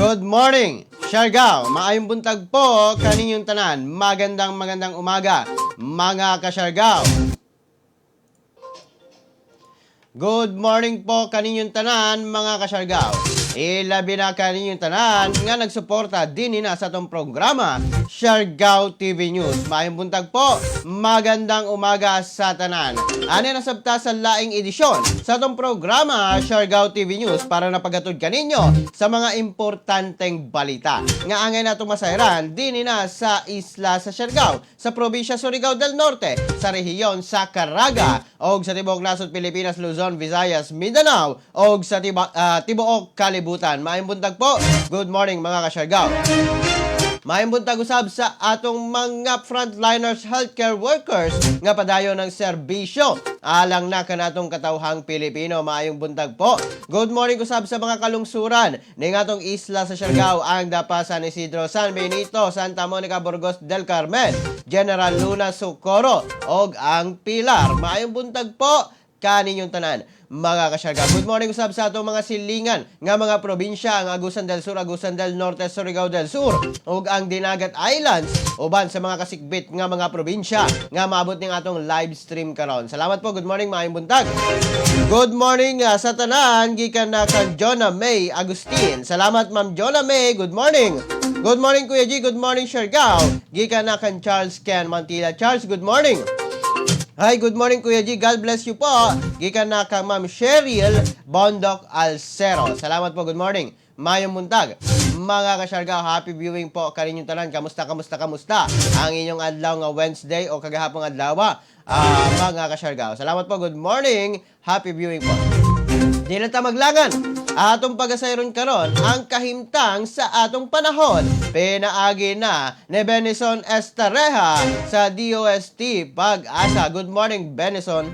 Good morning, Siargao. Maayong buntag po kaninyong tanan. Magandang umaga, mga ka-Siargao. Good morning po kaninyong tanan, mga ka-Siargao. Ilabi na kaninyong tanan nga nagsuporta din na sa itong programa, Siargao TV News. Maayong buntag po, magandang umaga sa tanan. Ani nasabta sa laing edisyon sa itong programa, Siargao TV News, para napagatod kaninyo sa mga importanteng balita. Nga angay na itong masayran din na sa isla sa Siargao, sa probinsya Surigao del Norte, sa rehiyon sa Caraga, o sa Tibuok Nasod Pilipinas, Luzon, Visayas, Mindanao, o sa Tibuok Kalibutan. Maayong buntag po. Good morning, mga ka-Siargao. Maayong buntag usab sa atong mga frontliners healthcare workers nga padayon ng serbisyo alang na kanatong katawhang Pilipino. Maayong buntag po. Good morning usab sa mga kalungsuran ning atong isla sa Siargao, ang Dapa, San Isidro, San Benito, Santa Monica, Burgos del Carmen, General Luna, Socorro, og ang Pilar. Maayong buntag po kaninyong tanan, mga ka-Siargao. Good morning usab sa atong mga silingan nga mga probinsya, ang Agusan del Sur, Agusan del Norte, Surigao del Sur, ug ang Dinagat Islands, uban sa mga kasikbit nga mga probinsya nga maabot ning atong live stream karon. Salamat po. Good morning, maayong buntag. Good morning sa tanan, gikan na kan Jonah May Agustin. Salamat, Ma'am Jonah May. Good morning. Good morning, Kuya G. Good morning, Siargao. Gikan na kan Charles Ken Mantilla. Charles, good morning. Hi, good morning, Kuya G. God bless you po. Gikan na kang Ma'am Cheryl Bondok Alcero. Salamat po. Good morning. Mayong buntag. Mga ka-Siargao, happy viewing po kaninyong tanan. Kamusta ang inyong adlaw nga Wednesday o kagahapong adlaw, mga ka-Siargao. Salamat po. Good morning. Happy viewing po. Di na ta maglangan. Atong pagasayron karon ang kahimtang sa atong panahon. Pinaagi na ni Benison Estareha sa DOST Pag-asa. Good morning, Benison.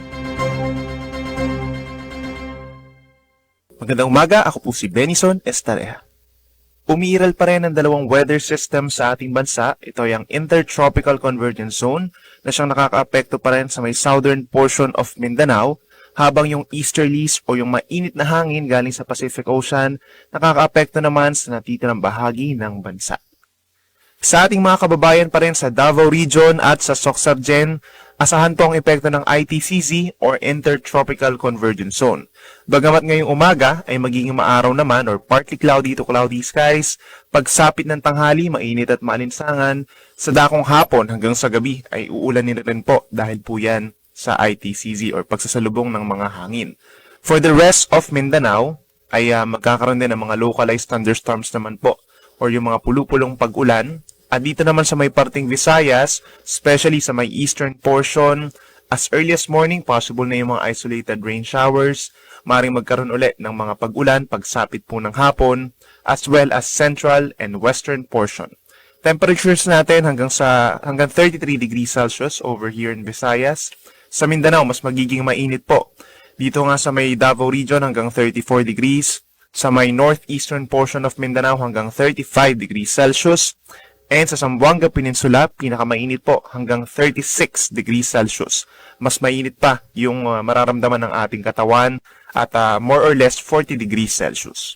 Magandang umaga, ako po si Benison Estareha. Umiiral pa rin ang dalawang weather system sa ating bansa. Ito ay ang Intertropical Convergence Zone na siyang nakakaapekto pa rin sa may southern portion of Mindanao, habang yung easterlies o yung mainit na hangin galing sa Pacific Ocean nakakaapekto naman sa natitirang bahagi ng bansa. Sa ating mga kababayan pa rin sa Davao Region at sa Soxargen, asahan po ang epekto ng ITCZ or Intertropical Convergence Zone. Bagamat ngayong umaga ay magiging maaraw naman or partly cloudy to cloudy skies, pagsapit ng tanghali, mainit at maalinsangan, sa dakong hapon hanggang sa gabi ay uulanin rin po dahil po yan sa ITCZ or pagsasalubong ng mga hangin. For the rest of Mindanao, ay magkakaroon din ng mga localized thunderstorms naman po or yung mga pulupulong pag-ulan. At dito naman sa may parting Visayas, especially sa may eastern portion, as early as morning, possible na yung mga isolated rain showers. Maring magkaroon ulit ng mga pag-ulan pagsapit po ng hapon, as well as central and western portion. Temperatures natin hanggang 33 degrees Celsius over here in Visayas. Sa Mindanao, mas magiging mainit po. Dito nga sa may Davao Region hanggang 34 degrees. Sa may northeastern portion of Mindanao hanggang 35 degrees Celsius. And sa Zamboanga Peninsula, pinakamainit po hanggang 36 degrees Celsius. Mas mainit pa yung mararamdaman ng ating katawan at more or less 40 degrees Celsius.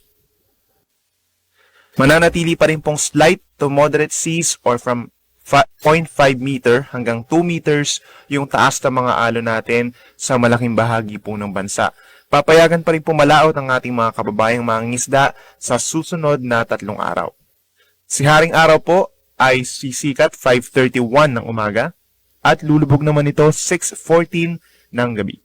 Mananatili pa rin pong slight to moderate seas or from 0.5 meter hanggang 2 meters yung taas ng mga alon natin sa malaking bahagi po ng bansa. Papayagan pa rin po malaot ang ating mga kababayang mangingisda sa susunod na 3 araw. Si Haring Araw po ay sisikat 5:31 ng umaga at lulubog naman ito 6:14 ng gabi.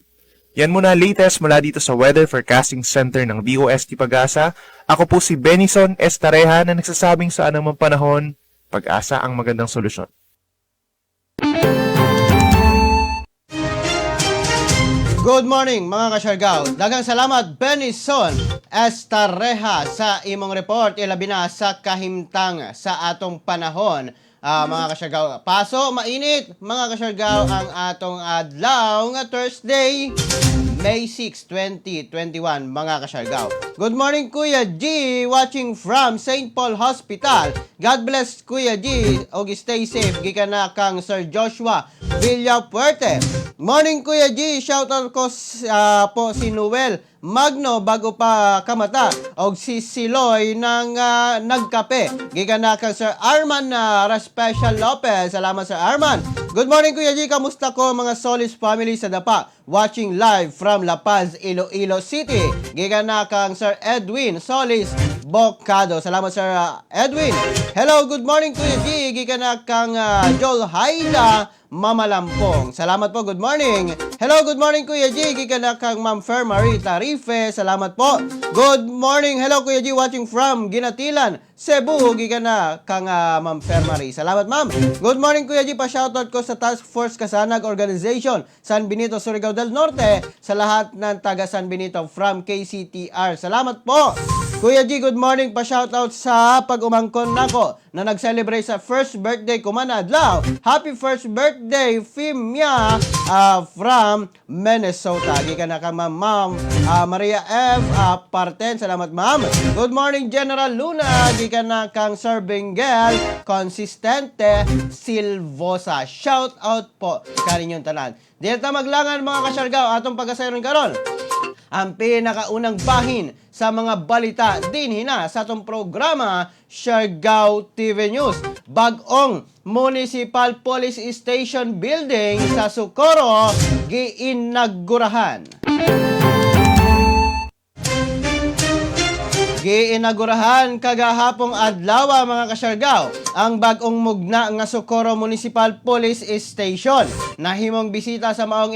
Yan muna latest mula dito sa Weather Forecasting Center ng DOST Pag-asa. Ako po si Benison Estareha na nagsasabing sa anumang panahon, Pag-asa ang magandang solusyon. Good morning, mga ka-Siargao. Daghang salamat, Benison Estareha, sa imong report. Ilabi na sa kahimtang sa atong panahon, mga ka-Siargao. Paso, mainit, mga ka-Siargao, ang atong adlaw nga Thursday, May 6, 2021, mga ka-Siargao. Good morning, Kuya G, watching from St. Paul Hospital. God bless, Kuya G, og stay safe. Gikan na kang Sir Joshua Villapuerte. Morning Kuya G, shoutout ko po si Noel Magno bago pa kamata og si Siloy ng nagkape. Gikan na kang Sir Arman Raspecial Lopez. Salamat Sir Arman. Good morning Kuya G, kamusta ko mga Solis family sa Dapa? Watching live from La Paz, Iloilo City. Gikan na kang Sir Edwin Solis Bocado. Salamat Sir Edwin. Hello, good morning Kuya G. Gikan na kang Joel Haida Mamalampong. Salamat po, good morning. Hello, good morning Kuya G. Gikan na kang Ma'am Fer Marie Tarife. Salamat po. Good morning. Hello Kuya G, watching from Ginatilan, Cebu. Gikan na kang Ma'am Fer Marie. Salamat Ma'am. Good morning Kuya G. Pa-shoutout ko sa Task Force Kasanag Organization San Benito, Surigao del Norte, sa lahat ng taga San Benito from KCTR. Salamat po. Kuya G, good morning. Pa-shoutout sa pag-umangkon nako na nag-celebrate sa first birthday ko man adlaw. Happy first birthday, Fimia from Minnesota. Gikan na ka Ma'am Maria F. Parten. Salamat Ma'am. Good morning General Luna. Gikan na kang Sir Benguel Consistente Silvosa. Shout out po kaninyong tanan. Dito maglangan mga kasyargaw atong pag-asayron karon. Ang pinakaunang bahin sa mga balita din hina sa atong programa Siargao TV News. Bag-ong Municipal Police Station Building sa Socorro giinagurahan. Giinagurahan kagahapong adlaw mga kasyargaw ang bag-ong mugna nga Socorro Municipal Police Station. Nahimong bisita sa maong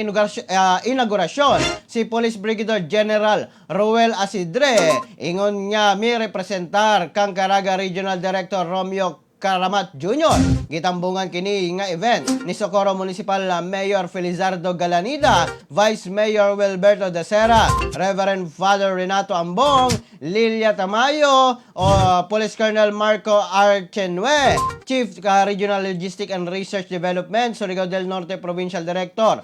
inaugurasyon si Police Brigadier General Roel Asidre. Ingon niya mi representar kang Caraga Regional Director Romeo Karamat Jr. Gitambungan kini nga event ni Socorro Municipal Mayor Felizardo Galanida, Vice Mayor Wilberto De Serra, Reverend Father Renato Ambong, Lilia Tamayo, Police Colonel Marco Archenue, Chief Regional Logistic and Research Development, Surigao del Norte Provincial Director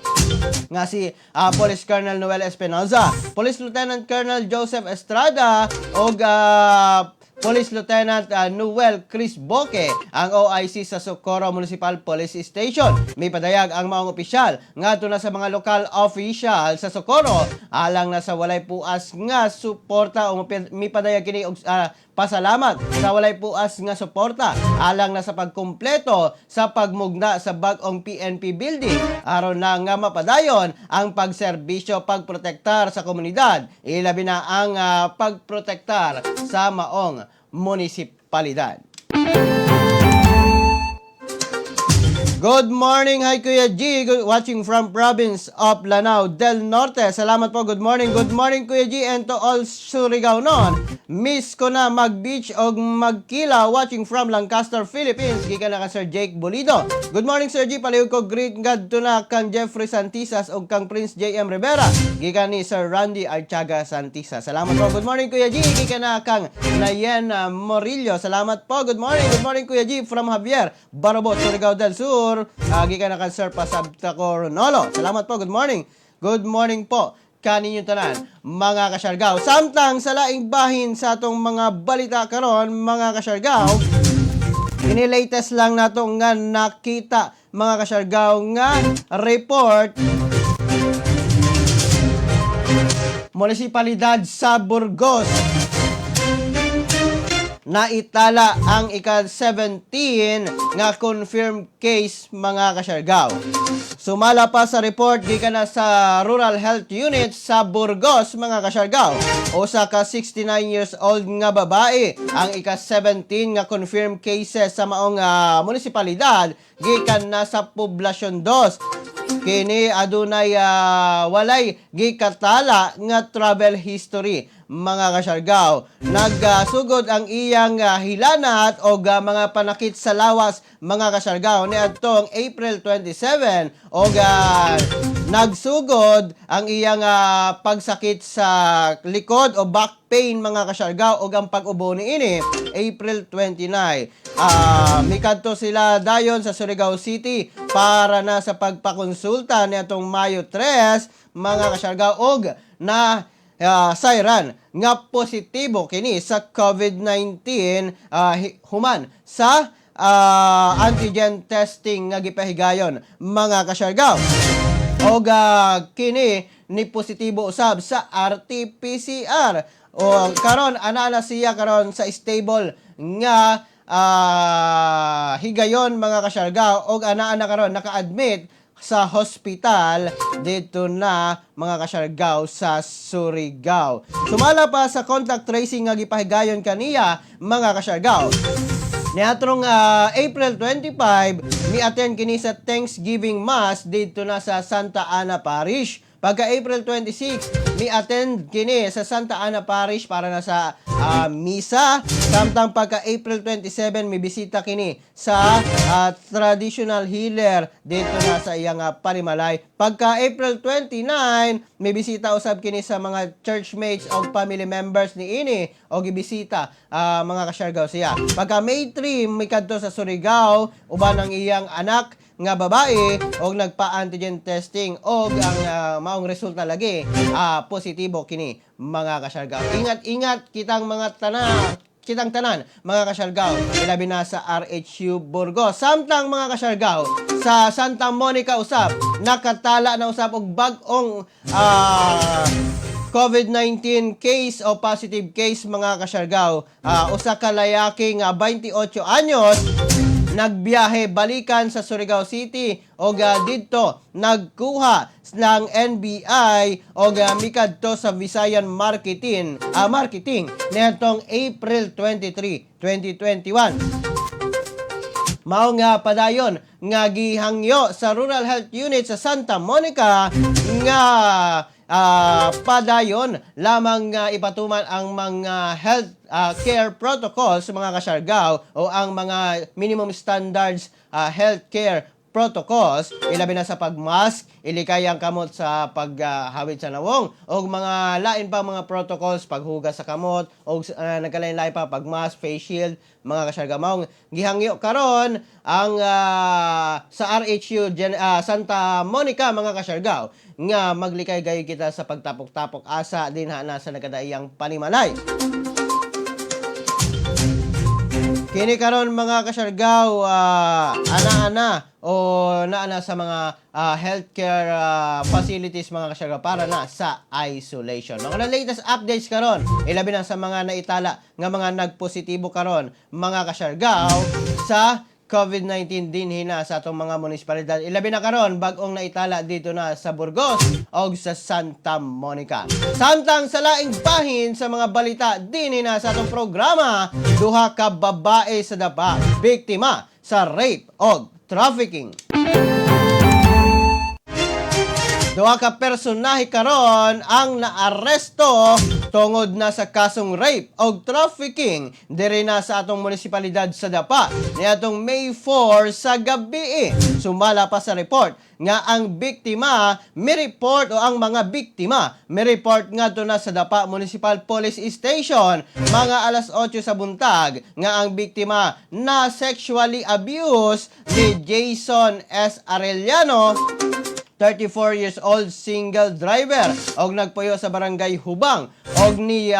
nga si Police Colonel Noel Espinoza, Police Lieutenant Colonel Joseph Estrada og Police Lieutenant Noel Chris Boque, ang OIC sa Socorro Municipal Police Station. May padayag ang maong opisyal ngadto na sa mga local official sa Socorro alang na sa walay puas nga suporta o may padayag kini og pasalamat sa walay puas nga suporta alang na sa pagkumpleto sa pagmugna sa bag-ong PNP building aron na nga mapadayon ang pagserbisyo pagprotektar sa komunidad ilabi na ang pagprotektar sa maong munisipalidad. Good morning, hi Kuya G, watching from province of Lanao del Norte. Salamat po, good morning Kuya G, and to all Surigao non. Miss ko na mag-beach o magkila, watching from Lancaster, Philippines. Gikan na ka Sir Jake Bolido. Good morning Sir G, palihog ko greet God to na kang Jeffrey Santisas o kang Prince J.M. Rivera. Gikan ni Sir Randy Archaga Santisas. Salamat po, good morning Kuya G. Gikan na kang Nayen Morillo. Salamat po, good morning Kuya G, from Javier Barobot, Surigao del Sur. Gikan na kang Sir Pasabta Coronolo. Salamat po, good morning po kaninyong tanan mga kasyargaw. Samtang sa laing bahin sa atong mga balita karon mga kasyargaw, ini-latest lang nato nga nakita mga kasyargaw nga report Munisipalidad sa Burgos na itala ang ika-17 nga confirmed case mga kasyargaw. Sumala pa sa report gikan na sa Rural Health Unit sa Burgos mga kasyargaw. Usa ka 69 years old nga babae ang ika-17 nga confirmed cases sa maong munisipalidad gikan na sa poblasyon 2. Kini adunay walay gikatala nga travel history mga kasyargaw. Nagsugod ang iyang hilanat o mga panakit sa lawas mga kasyargaw ni adtong April 27 o nagsugod ang iyang pagsakit sa likod o back pain mga kasyargaw o ang pag-ubo niini April 29. Mikadto sila dayon sa Surigao City para na sa pagpakonsulta ni atong Mayo 3 mga kasyargaw og na sayran nga positibo kini sa COVID-19 human sa antigen testing nga gipahigayon mga kasyargaw. og kini ni positibo usab sa RT-PCR. O karon ana na siya karon sa stable nga higayon mga kasyarga, og ana karon naka-admit sa hospital dito na mga kasyargaw sa Surigao. Sumala pa sa contact tracing nga gipahigayon kaniya mga kasyargaw. Niatrong April 25, mi-attend kini sa Thanksgiving Mass dito na sa Santa Ana Parish. Pagka April 26, mi-attend kini sa Santa Ana Parish para na sa misa. Samtang pagka April 27, may bisita kini sa traditional healer dito na sa iyang Panimalay. Pagka April 29, may bisita usab kini sa mga churchmates o family members ni ini o gibisita mga kasyargaw siya. Pagka May 3, may kadto sa Surigao uban ang iyang anak nga babae og nagpa-antigen testing og ang maong resulta lagi positibo kini mga kasyargaw. Ingat kitang mga kitang tanan mga kasyargaw, ilabi na sa RHU Burgos. Samtang mga kasyargaw sa Santa Monica usab nakatala na usab og bag-ong COVID-19 case o positive case mga kasyargaw. Usa ka lalaki nga 28 anyos nagbiyahe balikan sa Surigao City o dito nagkuha ng NBI o mikadto sa Visayan marketing netong April 23, 2021. Mao nga padayon nga gihangyo sa Rural Health Unit sa Santa Monica nga padayon lamang ipatuman ang mga health care protocols mga kasyargaw o ang mga minimum standards health care protocols, ilabi na sa pagmask, ilikay ang kamot sa paghawid sa nawong, o mga lain pa mga protocols, paghugas sa kamot, o nagkalain-lain pa pagmask, face shield, mga kasyargamaong gihangyo karon ang sa RHU Santa Monica mga kasyargaw nga maglikay gayud kita sa pagtapok-tapok asa din na sa nagkadaiyang Panimalay. Kini karon mga kasyargaw ana-ana o naana sa mga healthcare facilities mga kasyargaw para na sa isolation. Mga latest updates karon, ilabi na sa mga naitala nga mga nagpositibo karon mga kasyargaw sa COVID-19 din hina sa atong mga munisipalidad. Ilabi na karon bag-ong naitala dito na sa Burgos o sa Santa Monica. Samtang sa laing bahin sa mga balita din hina sa atong programa, duha ka babae sa dapa biktima sa rape o trafficking. Duha ka personahe karon ang naaresto tungod na sa kasong rape o trafficking diri na sa atong munisipalidad sa Dapa niadtong May 4 sa gabi. Sumala pa sa report nga ang biktima mi-report o ang mga biktima mi-report ngadto na sa Dapa Municipal Police Station mga alas 8 sa buntag nga ang biktima na sexually abused ni Jason S. Arellano, 34 years old, single driver og nagpuyo sa barangay Hubang og ni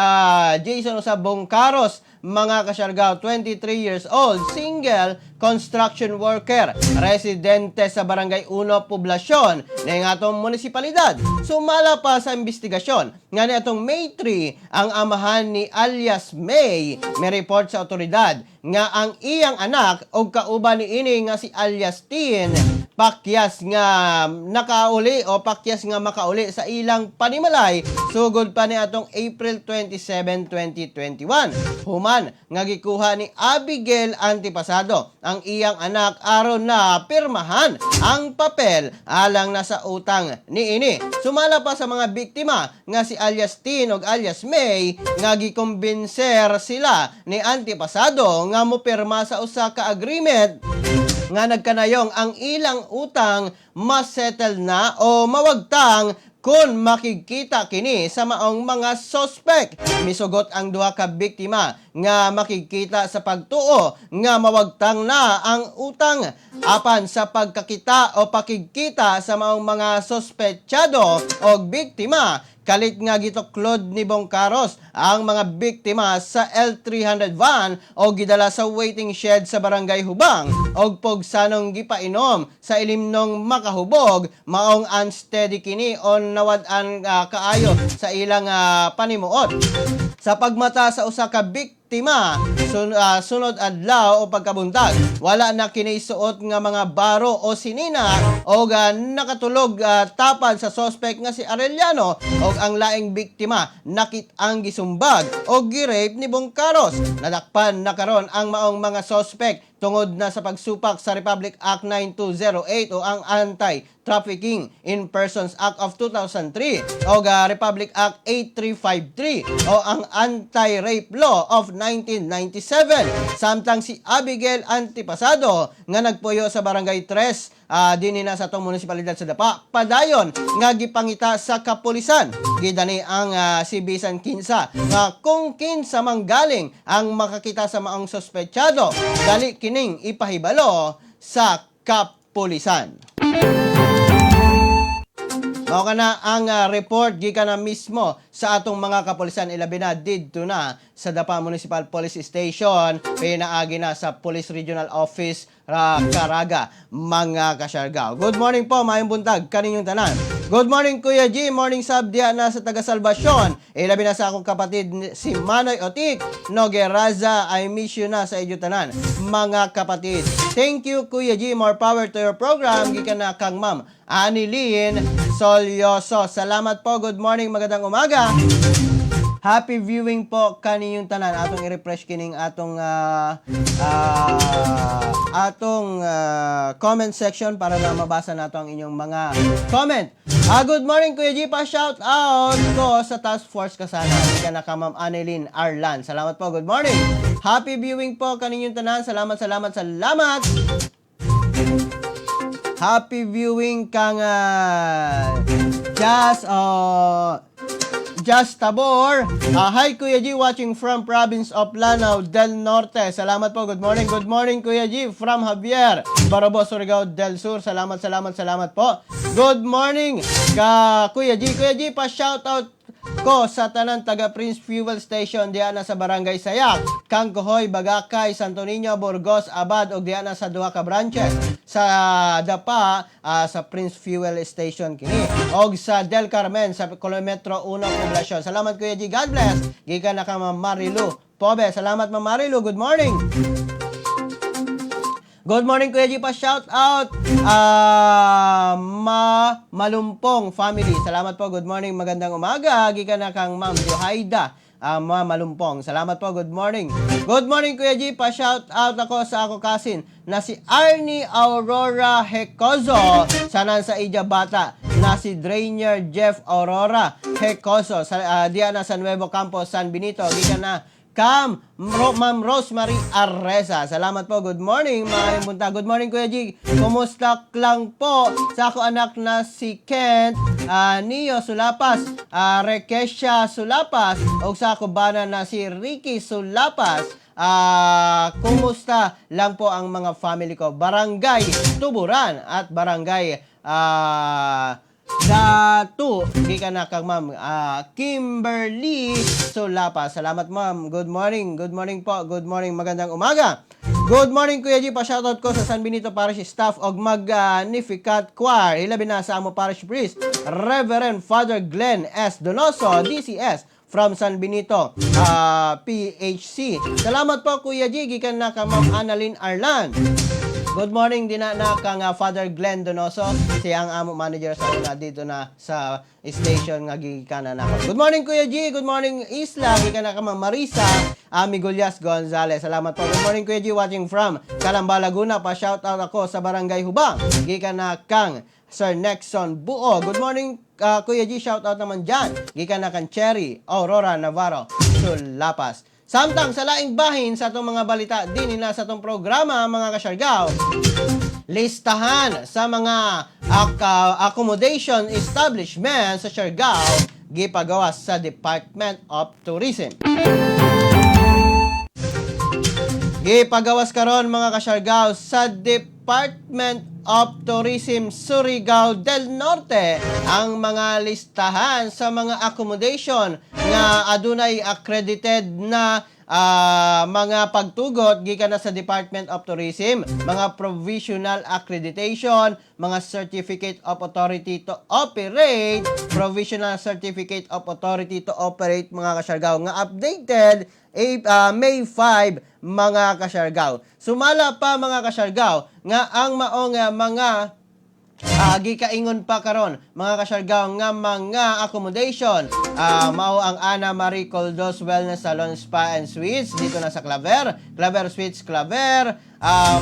Jason usab Bongkaros mga kasyargaw, 23 years old, single construction worker, residente sa barangay 1 Poblasyon ng atong munisipalidad. Sumala pa sa investigasyon nga ni atong May 3 ang amahan ni alias May may report sa otoridad nga ang iyang anak og kauban ni ini nga si alias Tin pakyas nga nakauli o pakyas nga makauli sa ilang Panimalay sugod pa ni atong April 27, 2021. Human nga gikuha ni Abigail Antipasado ang iyang anak aron na pirmahan ang papel alang nasa utang ni ini. Sumala pa sa mga biktima nga si alias Tin ug alias May nga gikumbinser sila ni Antipasado nga mopirma sa usa ka agreement nga nagkanayong ang ilang utang masettle na o mawagtang kung makikita kini sa maong mga suspect. Misugot ang duha ka biktima nga makikita sa pagtuo nga mawagtang na ang utang. Apan sa pagkakita o pakikita sa maong mga sospechado o biktima, kalit nga gituklod ni Bongkaros ang mga biktima sa L300 van o gidala sa waiting shed sa barangay Hubang og pogsanong gipainom sa ilimnong makahubog maong unsteady kini o nawad-an kaayo sa ilang panimuot. Sa pagmata sa usa ka biktima, sunod adlaw o pagkabuntag, wala na kinisuot nga mga baro o sinina o nakatulog tapad sa sospek nga si Arellano o ang laing biktima nakit-ang gisumbag o girape ni Bongkaros. Nadakpan na karon ang maong mga sospek tungod na sa pagsupak sa Republic Act 9208 o ang Anti-Trafficking in Persons Act of 2003 o Republic Act 8353 o ang Anti-Rape Law of 1997. Samtang si Abigail Antipasado nga nagpuyo sa Barangay 3 dinhi na sa atong munisipalidad sa Dapa padayon nga gipangita sa kapulisan. Gidani ang si Bisan Kinsa nga kung kinsa manggaling ang makakita sa maong sospechado, dali kining ipahibalo sa kapulisan. Mao kana ang report gikan na mismo sa atong mga kapulisan, ilabi na didto na sa Dapa Municipal Police Station, pinaagi na sa Police Regional Office Caraga, mga kasyargaw. Good morning po, maayong buntag kaninyong tanan. Good morning Kuya G, morning sab diya na sa taga Salvacion. Ilabi na sa akong kapatid si Manoy Otik Nogeraza, I miss you na sa inyo tanan, mga kapatid. Thank you Kuya G, more power to your program. Gikan na kang Ma'am Anilin Solyoso. Salamat po, good morning, magandang umaga. Happy viewing po kaninyong tanan. Atong i-refresh kining atong comment section para na mabasa nato ang inyong mga comment. Good morning Kuya G, pa shout out ko sa task force kasana. Ika na ka Ma'am Annelyn Arlan. Salamat po, good morning. Happy viewing po kaninyong tanan. Salamat. Happy viewing kang Just Tabor. Hi Kuya G, watching from province of Lanao del Norte. Salamat po, good morning. Good morning Kuya G from Javier Barabo, Surigao del Sur. Salamat po. Good morning ka Kuya G. Kuya G, pa shout out ko sa tanan taga Prince Fuel Station diyan na sa Barangay Sayak, Kangkohoy, Bagakay, Santo Niño, Burgos, Abad ug diyan na sa duha ka branches sa Dapa sa Prince Fuel Station kini og sa Del Carmen sa kilometro 1 poblasyon. Salamat Kuya G, God bless. Gikan na ka Ma'am Marilu Pobe. Salamat Ma'am Marilu, good morning. Good morning Kuya G, pa shout out Malumpong family. Salamat po, good morning, magandang umaga. Gikan na kang Ma'am Johaida Malumpong. Salamat po, good morning. Good morning Kuya G, pa shout out ako sa ako kasin na si Arnie Aurora Hecozo sanan sa Ija Bata, na si Drainer Jeff Aurora Hecozo diyan na sa Nuevo Campo, San Benito. Gikan na Ma'am Rosemary Arreza. Salamat po, good morning, maayong bunta. Good morning Kuya G, kumusta lang po sa ako anak na si Kent Nio Sulapas, Rekesha Sulapas o sa ako bana na si Ricky Sulapas. Kumusta lang po ang mga family ko, Barangay Tuburan at Barangay Datu. Gikan na kang Ma'am Kimberly Solapa. Salamat Ma'am. Good morning po. Good morning, magandang umaga. Good morning Kuya G, pa shoutout ko sa San Benito Parish staff og Magnificat Choir. Ilabi na sa amo Parish Priest Reverend Father Glenn S. Donoso, DCS from San Benito PHC. Salamat po Kuya G, gikan na kang Ma'am Annalyn Arlan. Good morning din na kang Father Glenn Donoso, siya ang amo manager sa una dito na sa station nga gikanan nako. Good morning Kuya G, good morning Isla, gikan na ka Ma'am Marisa Miguelias Gonzales. Salamat po. Good morning Kuya G, watching from Calamba, Laguna. Pa shout out ako sa Barangay Hubang. Gikan na kang Sir Nexon Buo. Good morning Kuya G, shout out naman dyan. Gikan na kang Cherry Aurora Navarro Sulapas. Samtang sa laing bahin sa itong mga balita din na sa itong programa, mga kasyargaw, listahan sa mga accommodation establishment sa Siargao gipagawas sa Department of Tourism. Gipagawas karon mga kasyargaw sa Department of Tourism Surigao del Norte ang mga listahan sa mga accommodation nga adunay accredited na mga pagtugot gikan na sa Department of Tourism, mga provisional accreditation, mga certificate of authority to operate, provisional certificate of authority to operate mga kasyargaw nga updated May 5 mga kasyargaw. Sumala pa mga kasyargaw nga ang maong mga gikaingon pa karon mga kasyargaw nga mga accommodation mao ang Ana Marie Coldos Wellness Salon Spa and Suites dito na sa Claver Suites Claver,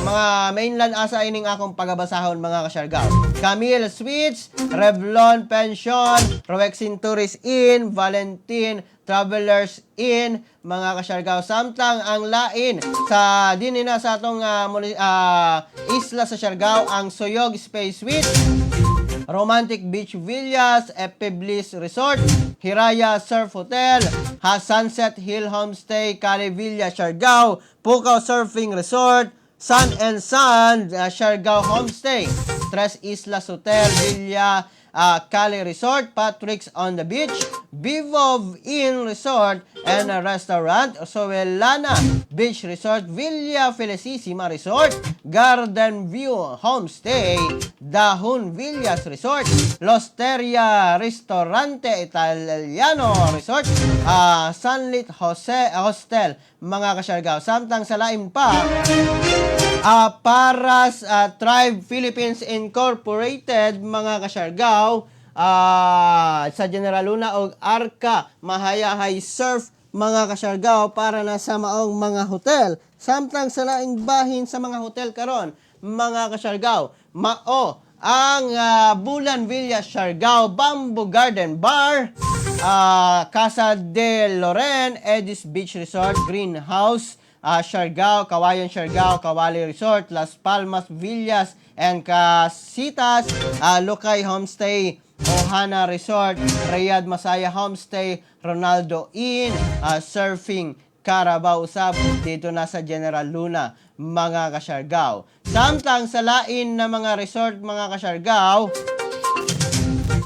mga mainland asa ining akong pagabasahon mga kasyargaw. Camille Suites, Revlon Pension, Rowexin Tourist Inn, Valentine Travelers Inn mga kasyargaw. Samtang ang lain sa dinina sa atong isla sa Siargao ang Soyog Space Suite, Romantic Beach Villas, Epe Bliss Resort, Hiraya Surf Hotel, Sunset Hill Homestay, Cali Villa Siargao, Pukaw Surfing Resort, Sun and Sun Siargao Homestay, Tres Islas Hotel, Villa Cali Resort, Patrick's on the Beach, Bivov Inn Resort and Restaurant, Soelana Beach Resort, Villa Felicissima Resort, Garden View Homestay, Dahon Villas Resort, L'Osteria Ristorante Italiano Resort, Sunlit Hostel mga kasyargaw. Samtang sa lain pa Paras Tribe Philippines Incorporated mga kasyargaw, sa General Luna og Arca Mahayahay Surf mga kasyargaw para na sa maong mga hotel. Samtang sa laing bahin sa mga hotel karon mga kasyargaw, mao ang Bulan Villa Siargao Bamboo Garden Bar, Casa de Loren, Edis Beach Resort, Greenhouse Siargao, Kawayan Siargao, Kawali Resort, Las Palmas Villas and Casitas, Lucay Homestay, Ohana Resort, Riyadh Masaya Homestay, Ronaldo Inn, Surfing Carabao Usab dito na sa General Luna mga kasyargaw. Samtang sa lain na mga resort mga kasyargaw,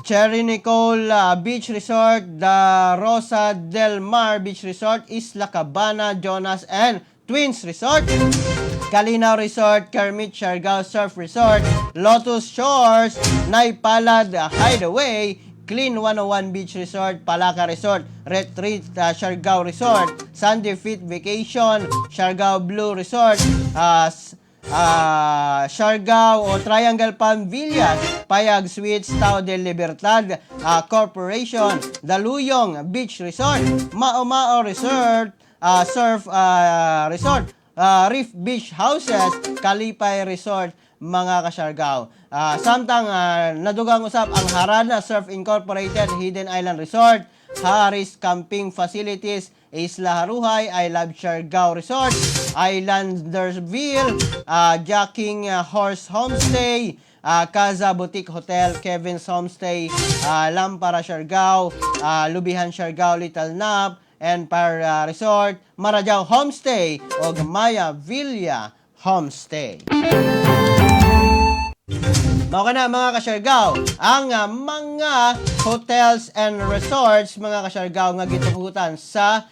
Cherry Nicole Beach Resort, The Rosa del Mar Beach Resort, Isla Cabana, Jonas and Twins Resort, Calinaw Resort, Kermit Siargao Surf Resort, Lotus Shores, Naipalad Hideaway, Clean 101 Beach Resort, Palaka Resort, Retreat Siargao Resort, Sandy Fit Vacation, Siargao Blue Resort, Siargao o Triangle Palm Villas, Payag Suites, Tao de Libertad Corporation, Daluyong Beach Resort, Mao Resort, Surf Resort, Reef Beach Houses, Kalipay Resort mga kasyargaw. Samtang nadugang usap ang Harada Surf Incorporated, Hidden Island Resort, Harris Camping Facilities, Isla Haruhay, I Love Siargao Resort, Islandersville, Jacking Horse Homestay, Casa Boutique Hotel, Kevin's Homestay, Lampara Siargao, Lubihan Siargao Little Nap, Empire Resort, Marajao Homestay, o Maya Villa Homestay. Mao kana mga kasyargaw, ang mga hotels and resorts mga kasyargaw nga gitugutan sa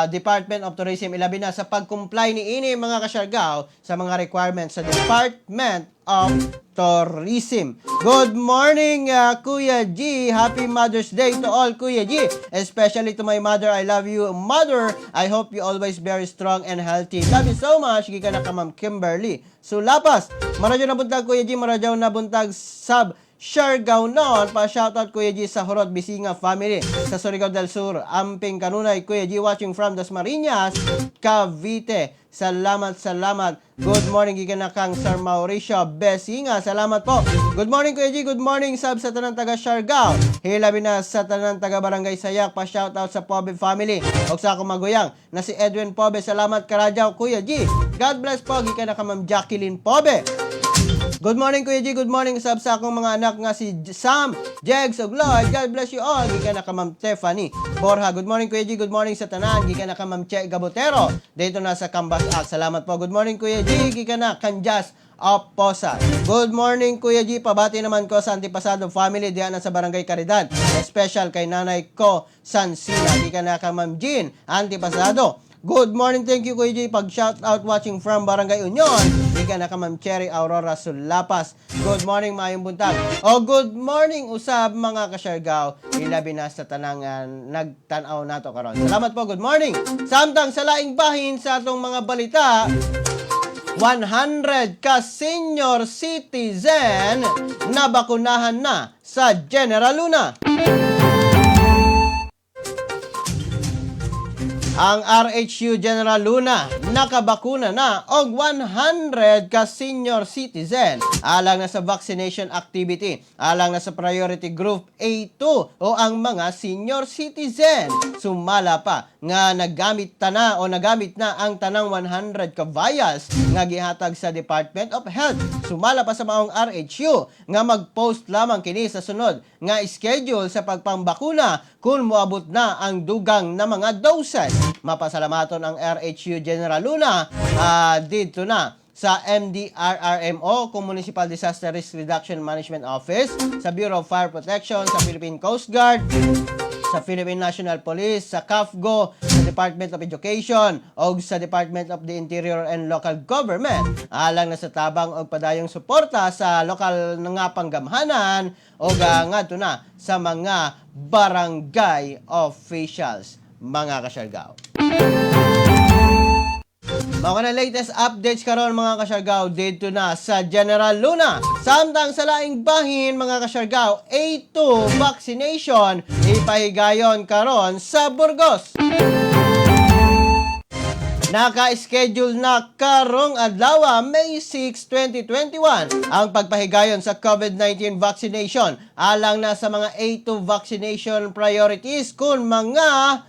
Department of Tourism, ilabi na sa pag-comply ni ini mga kasyargaw sa mga requirements sa Department of Tourism. Good morning Kuya G. Happy Mother's Day to all Kuya G. Especially to my mother. I love you mother. I hope you always very strong and healthy. Love you so much. Gikan na ka Ma'am Kimberly Sulapas. Maradyo na buntag Kuya G. Maradyo na buntag sub Siargao noon. Pa-shoutout Kuya G sa Horot Bisinga family sa Surigao del Sur. Amping Kanunay Kuya G watching from Dasmariñas, Cavite. Salamat. Good morning gikan na kang Sir Mauricio Besinga. Salamat po. Good morning Kuya G. Good morning sab sa tanang taga Siargao. Hilabi na sa tanang taga Barangay Sayak. Pa-shoutout sa Pobe family. Og sa akong maguyang na si Edwin Pobe. Salamat karadyaw Kuya G. God bless po gikan na ka Ma'am Jacqueline Pobe. Good morning Kuya G, good morning sab sa akong mga anak nga si Sam, Jegs, ug Lloyd. God bless you all. Gikan na ka Ma'am Stephanie Borja. Good morning Kuya G, good morning sa tanan. Gikan na ka Ma'am Che Gabotero dito na sa Cambas Act. Salamat po. Good morning Kuya G, gikan na Kanjas of Posa. Good morning, Kuya G. Pabati naman ko sa Antipasado family diyan sa Barangay Caridad. Special kay nanay ko, Sansila. Di ka na ka, Ma'am Jean, Antipasado. Good morning, thank you, Kuya G. Pag-shout out watching from Barangay Union. Di ka na ka, Ma'am Cherry Aurora Sulapas. Good morning, Mayong Buntag. Good morning, usab mga kasyargaw. Ilabi na sa tanangan, nagtanaw nato karon. Salamat po, good morning. Samtang sa laing bahin sa atong mga balita, 100 ka senior citizen na bakunahan na sa General Luna. Ang RHU General Luna nakabakuna na og 100 ka senior citizen alang na sa vaccination activity, alang na sa priority group A2 o ang mga senior citizen. Sumala pa nga nagamit na ang tanang 100 ka vials nga gihatag sa Department of Health. Sumala pa sa maong RHU nga mag-post lamang kini sa sunod nga schedule sa pagpambakuna kung moabot na ang dugang na mga doses. Mapasalamaton ang RHU General Luna dito na sa MDRRMO, kung Municipal Disaster Risk Reduction Management Office, sa Bureau of Fire Protection, sa Philippine Coast Guard, sa Philippine National Police, sa CAFGO, sa Department of Education, o sa Department of the Interior and Local Government. Alang na sa tabang o padayong suporta sa lokal nga panggamhanan o ngadto na sa mga barangay officials, mga kasyargaw. Mga na latest updates karon mga kasyargaw dito na sa General Luna. Samtang sa laing bahin mga kasyargaw, A2 vaccination ipahigayon karon sa Burgos. Naka-schedule na karong adlaw, May 6, 2021 ang pagpahigayon sa COVID-19 vaccination alang na sa mga A2 vaccination priorities kung mga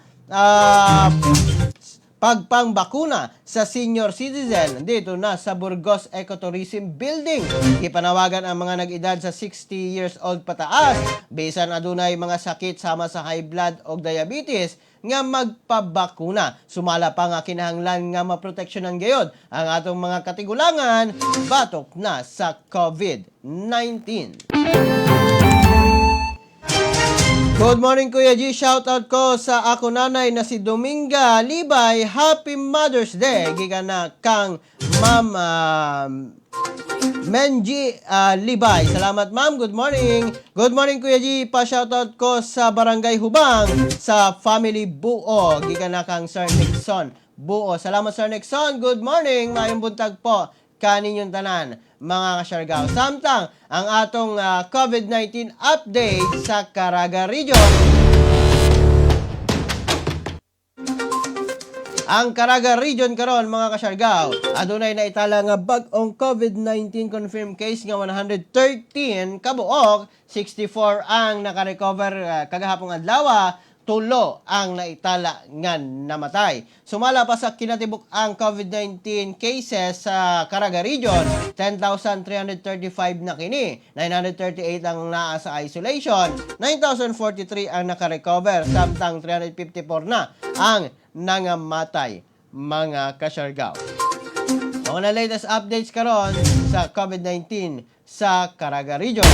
pagpangbakuna sa senior citizen dito na sa Burgos Ecotourism Building. Ipanawagan ang mga nag-edad sa 60 years old pataas, bisan adunay mga sakit sama sa high blood o diabetes, nga magpabakuna. Sumala pa nga kinahanglan nga maproteksyonan gayod ang atong mga katigulangan batok na sa COVID-19. Good morning, Kuya G. Shoutout ko sa ako nanay na si Dominga Libay. Happy Mother's Day. Gikan na kang Ma'am Menji Libay. Salamat, Ma'am. Good morning. Good morning, Kuya G. Pa-shoutout ko sa Barangay Hubang sa Family Buo. Gikan na kang Sir Nixon Buo. Salamat, Sir Nixon. Good morning. Mayong buntag po kaninyong tanan, mga kasyargaw. Samtang ang atong COVID-19 update sa Caraga Region. Ang Caraga Region karon mga kasyargaw, adunay na itala nga bag-ong COVID-19 confirmed case nga 113 kabuok, 64 ang naka-recover kagahapong adlaw, 3 ang naitala nga namatay. Sumala pa sa kinatibuk ang COVID-19 cases sa Caraga Region, 10,335 na kini, 938 ang naa sa isolation, 9,043 ang naka-recover, samtang 354 na ang nangamatay, mga kasyargaw. Mga na latest updates karon sa COVID-19 sa Caraga Region.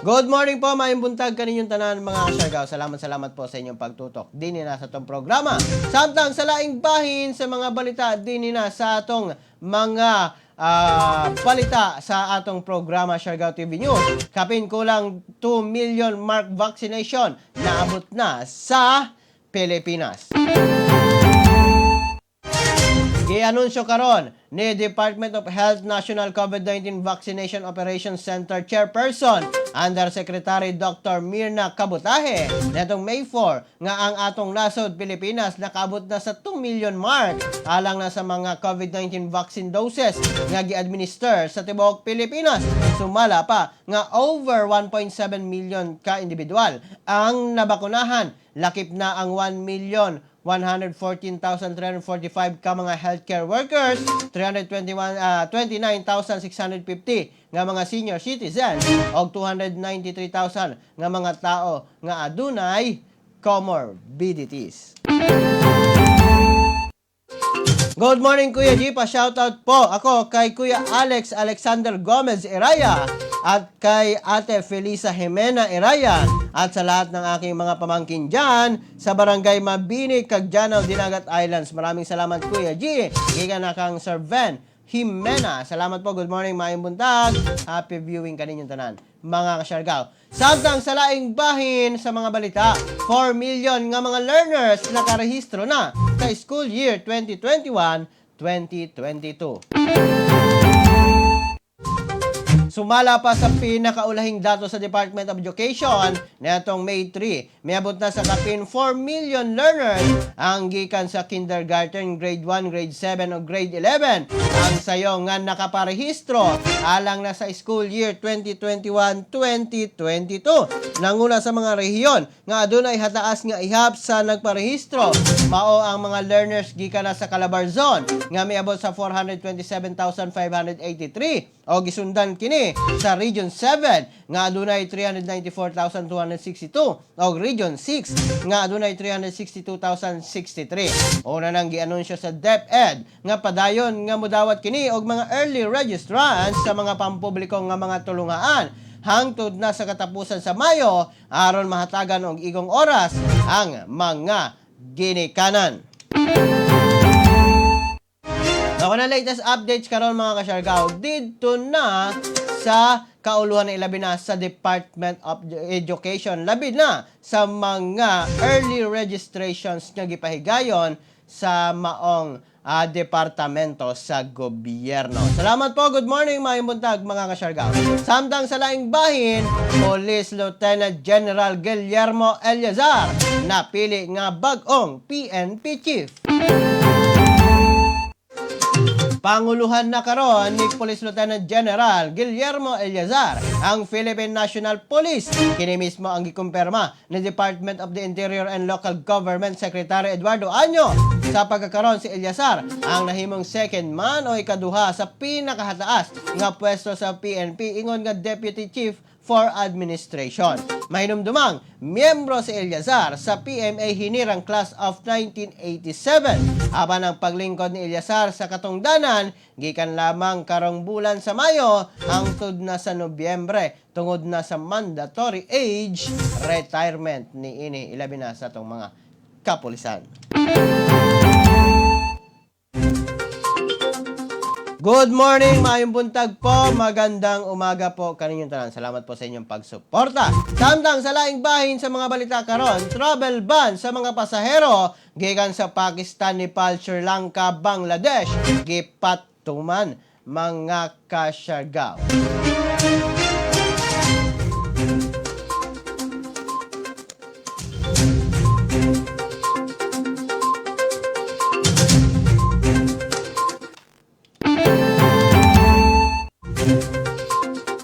Good morning po, mayong buntag kaninyong tanan mga kasyargaw. Salamat po sa inyong pagtutok. Dini na sa itong programa. Samtang sa laing bahin sa mga balita, dini na sa atong mga balita sa atong programa Siargao TV News. Kapin kulang 2 million mark vaccination naabot na sa Pilipinas. Gi-anunsyo karon ni Department of Health National COVID-19 Vaccination Operations Center Chairperson Undersecretary Dr. Mirna Cabutahe netong May 4 nga ang atong nasod Pilipinas nakaabot na sa 2 million mark alang na sa mga COVID-19 vaccine doses nga gi-administer sa tibuok Pilipinas. Sumala pa nga over 1.7 million ka individual ang nabakunahan, lakip na ang 1,114,345 ka mga healthcare workers, 29,650 nga mga senior citizens o 293,000 nga mga tao nga adunay comorbidities. Good morning, Kuya G. Pa-shoutout po ako kay Kuya Alex Alexander Gomez Eraya at kay Ate Felisa Jimena Eraya at sa lahat ng aking mga pamangkin dyan sa Barangay Mabini, Cagdianao, Dinagat Islands. Maraming salamat, Kuya G. Giga na kang Sir Ven Jimena. Salamat po. Good morning, maayong buntag. Happy viewing kaninyong tanan, mga kasyargaw. Samtang sa laing bahin sa mga balita, 4 million nga mga learners nakarehistro na sa school year 2021-2022. Sumala pa sa pinakaulahing dato sa Department of Education netong May 3. Miabot na sa kapin 4 million learners ang gikan sa kindergarten, grade 1, grade 7 o grade 11 ang sayo nga nakaparehistro alang na sa school year 2021-2022. Nanguna sa mga rehiyon nga adunay hataas nga ihap sa nagparehistro mao ang mga learners gikan na sa Calabar Zone nga miabot sa 427,583 o gisundan kini sa Region 7 nga adunay 394,262 o Region 6 nga adunay 362,063. Una nang gianunsyo sa DepEd nga padayon nga mudawat kini og mga early registrants sa mga pampubliko nga mga tulungaan hangtod na sa katapusan sa Mayo aron mahatagan og igong oras ang mga ginikanan. Ako na latest updates karon mga kasyargaw dito na sa kauluhan na ilabi na sa Department of Education labi na sa mga early registrations nga gipahigayon sa maong departamento sa gobyerno. Salamat po. Good morning, maayong buntag mga kasyargaw. Samtang sa laing bahin, Police Lieutenant General Guillermo Eleazar napili nga bag-ong PNP Chief. Panguluhan na karon ni Police Lieutenant General Guillermo Eleazar ang Philippine National Police. Kini mismo ang gikumpirma ni Department of the Interior and Local Government Secretary Eduardo Año. Sa pagkakaroon si Eleazar ang nahimong second man o ikaduha sa pinakahataas nga pwesto sa PNP ingon nga Deputy Chief for Administration. Mahinumdumang miyembro si Eleazar sa PMA hinirang class of 1987. Apan ang paglingkod ni Eleazar sa katungdanan gikan lamang karong bulan sa Mayo hangtod na sa Nobyembre tungod na sa mandatory age retirement ni ini ilabi na sa atong mga kapulisan. Good morning, maayong buntag po, magandang umaga po kaninyong tanan. Salamat po sa inyong pagsuporta. Samtang sa laing bahin sa mga balita karon, travel ban sa mga pasahero gikan sa Pakistan, Nepal, Sri Lanka, Bangladesh gipatuman mga kasyargaw.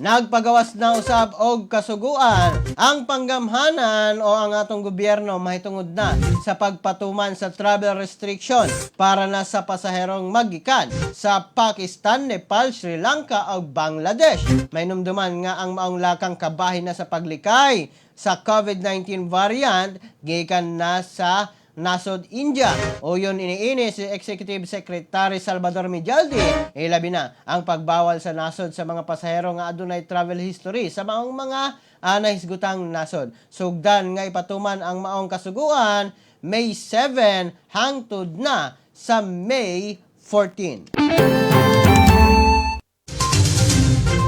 Nagpagawas na usab og kasuguan ang panggamhanan o ang atong gobyerno mahitungod na sa pagpatuman sa travel restriction para na sa pasaherong magikan sa Pakistan, Nepal, Sri Lanka ug Bangladesh. May numduman nga ang maong lakang kabahin na sa paglikay sa COVID-19 variant gikan na sa nasod India. O yun iniini si Executive Secretary Salvador Mijaldi, ilabi na ang pagbawal sa nasod sa mga pasahero nga adunay travel history sa maong mga nahisgutang nasod. Sugdan nga ipatuman ang maong kasuguan May 7 hangtod na sa May 14.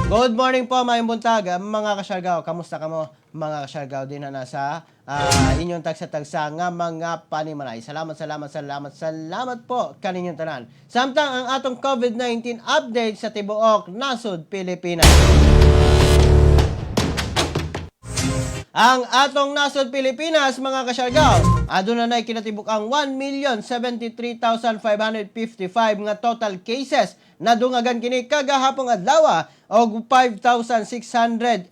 Good morning po, mayong buntag, mga kasyargaw. Kamusta kamo, mga kasyargaw din na nasa inyong tagsa-tagsa nga mga panimalay. Salamat po kaninyong tanan. Samtang ang atong COVID-19 update sa tibuok nasod Pilipinas. Ang atong nasod Pilipinas, mga kasyargaw, aduna na'y kinatibuk ang 1,073,555 nga total cases na dungagan kini kagahapong adlaw og 5,685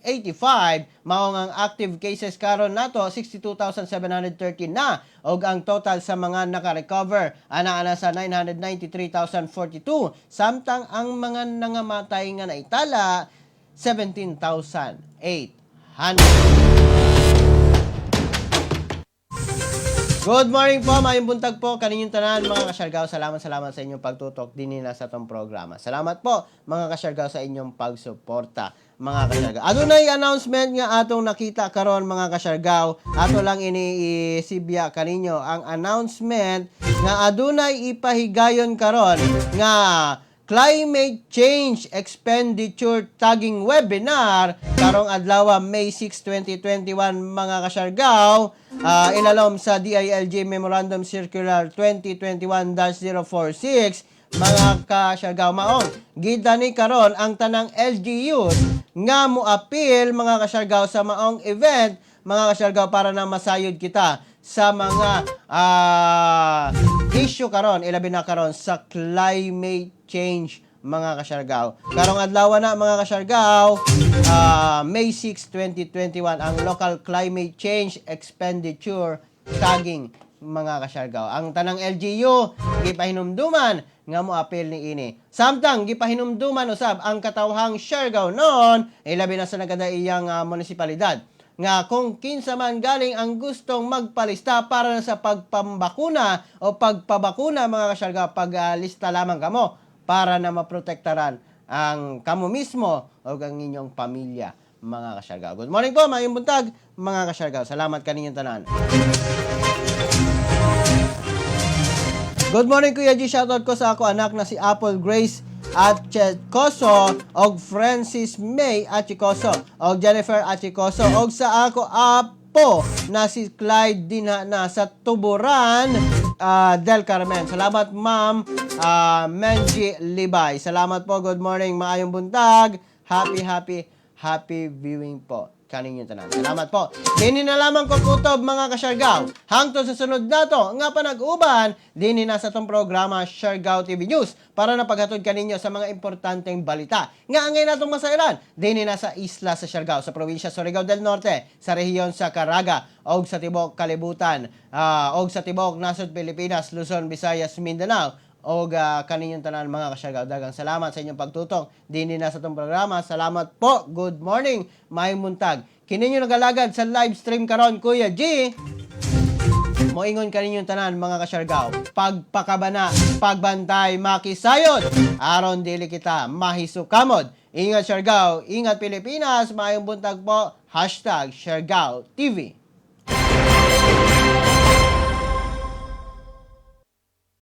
maong ang active cases karon nato 62,713 na og ang total sa mga naka-recover ana sa 993,042 samtang ang mga nangamatay nga naitala 17,800. Good morning po, mayong buntag po, kaninyong tanan, mga kasyargaw. Salamat sa inyong pagtutok din nila sa itong programa. Salamat po, mga kasyargaw, sa inyong pagsuporta, mga kasyargaw. Adunay announcement nga atong nakita karon, mga kasyargaw. Ato lang iniisibya kaninyo ang announcement nga adunay ipahigayon karon nga Climate Change Expenditure Tagging Webinar karong adlaw May 6, 2021, mga kasyargaw, ilalom sa DILG Memorandum Circular 2021-046, mga kasyargaw. Maong gida ni karon ang tanang LGUs nga moapil, mga kasyargaw, sa maong event, mga kasyargaw, para na masayod kita sa mga issue karon, ilabi na karon sa climate change, mga kasyargaw. Karong adlaw na, mga kasyargaw, May 6, 2021, ang Local Climate Change Expenditure Tagging, mga kasyargaw. Ang tanang LGU gipahinumduman nga moapil ni ini. Samtang gipahinumduman usab ang katawhang Siargao noon, ilabi na sa nagkadaiyang munisipalidad, nga kung kinsa man galing ang gustong magpalista para na sa pagpambakuna o pagpabakuna, mga kasyargaw, paglista lamang kamo para na maprotektaran ang kamo mismo o ang inyong pamilya, mga kasyargaw. Good morning po, mayong buntag, mga kasyargaw. Salamat kaninyong tanan. Good morning, Kuya G. Shoutout ko sa ako anak na si Apple Grace Achikoso og Francis May Achikoso og Jennifer Achikoso og sa ako apo na si Clyde dinha na sa Tuburan del Carmen. Salamat, Ma'am Menji Libay. Salamat po. Good morning, maayong buntag. Happy viewing po kaninyong tanan. Salamat po. Dini na lamang ko kutob, mga kasyargaw. Hangtod sa sunod nato nga panag-uban, dini na sa tong programa Siargao TV News para na paghatod kaninyo sa mga importanteng balita nga angay natong masairan. Dini na sa isla sa Siargao, sa probinsya Surigao del Norte, sa rehiyon sa Caraga, og sa tibok kalibutan, og sa tibok nasod Pilipinas, Luzon, Visayas, Mindanao, o kaninyong tanan, mga kasyargaw. Dagang salamat sa inyong pagtutok din na sa itong programa. Salamat po. Good morning, mayong muntag. Kininyo nagalagad sa live stream karon, Kuya G. Moingon kaninyong tanan, mga kasyargaw. Pagpakabana, pagbantay, makisayod, aron dili kita mahisukamod. Ingat Siargao, ingat Pilipinas, mayong buntag po. #Siargao TV.